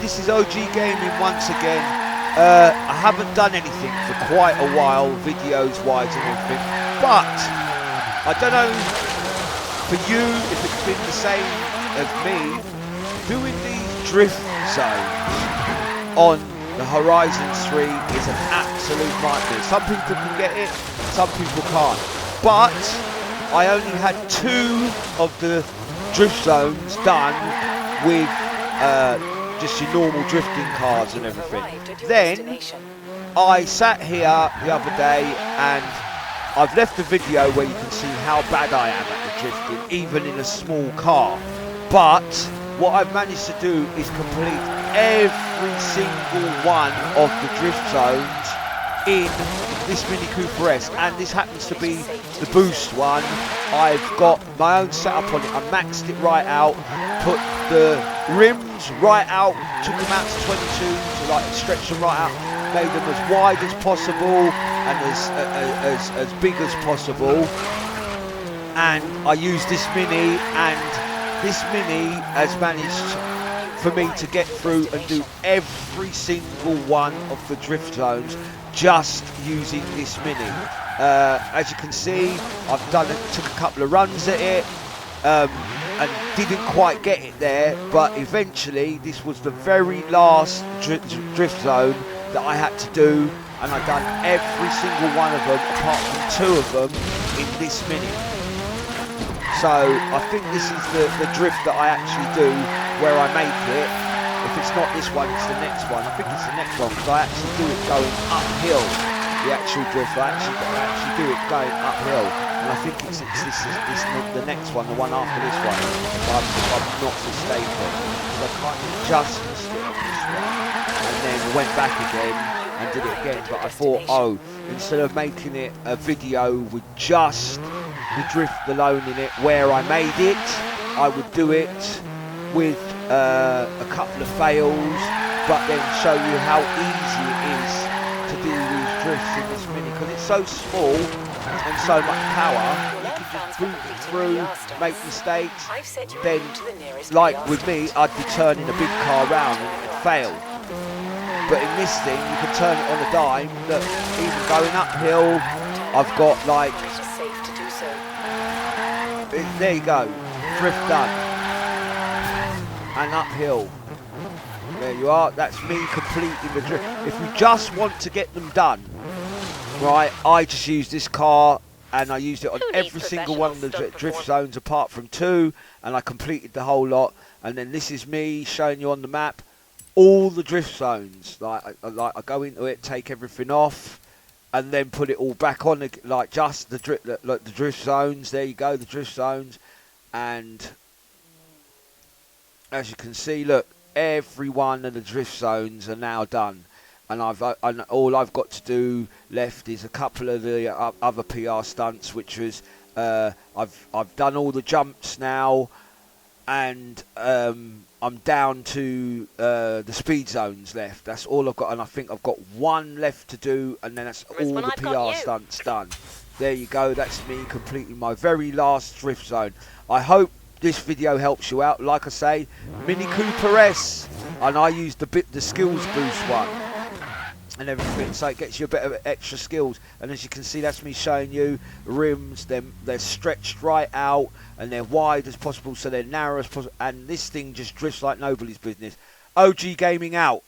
this is OG Gaming once again. I haven't done anything for quite a while, videos wise and everything, but I don't know for you if it's been the same as me, doing these drift zones on the Horizon 3 is an absolute nightmare. Some people can get it, some people can't, but I only had 2 of the drift zones done with just your normal drifting cars and everything. Then I sat here the other day and I've left a video where you can see how bad I am at the drifting, even in a small car. But what I've managed to do is complete every single one of the drift zones in this Mini Cooper S, and this happens to be the boost one. I've got my own setup on it. I maxed it right out, put the rims right out, took them out to 22, so like stretch them right out, made them as wide as possible and as big as possible. And I used this Mini, and this Mini has managed for me to get through and do every single one of the drift zones just using this Mini. As you can see, I've took a couple of runs at it and didn't quite get it there, but eventually this was the very last drift zone that I had to do, and I've done every single one of them apart from 2 of them in this Mini. So I think this is the drift that I actually do where I make it. If it's not this one, it's the next one. I think it's the next one because I actually do it going uphill. The actual drift, I actually do it going uphill. And I think it's the next one, the one after this one. If I'm not mistaken. So I kind of just missed it on this one. And then went back again and did it again. But I thought, oh, instead of making it a video with just the drift alone in it where I made it, I would do it with a couple of fails, but then show you how easy it is to do these drifts in this Mini, because it's so small and so much power. You can just boot it through, make mistakes. Then, like with me, I'd be turning a big car round and it would fail. But in this thing, you can turn it on a dime. Look, even going uphill, I've got like, there you go, drift done. And uphill. There you are, that's me completing the drift. If you just want to get them done, right, I just use this car and I used it on every single one of the drift zones apart from 2, and I completed the whole lot. And then this is me showing you on the map all the drift zones. Like I go into it, take everything off, and then put it all back on, like just the drift zones. There you go, the drift zones. And as you can see, look, every one of the drift zones are now done, and all I've got to do left is a couple of the other PR stunts, which was I've done all the jumps now, and I'm down to the speed zones left. That's all I've got, and I think I've got 1 left to do, and then that's all the PR stunts done. There you go, that's me completing my very last drift zone. I hope this video helps you out. Like I say, Mini Cooper S, and I use the skills boost one and everything, so it gets you a bit of extra skills. And as you can see, that's me showing you rims. They're stretched right out and they're wide as possible, so they're narrow as possible, and this thing just drifts like nobody's business. OG Gaming out.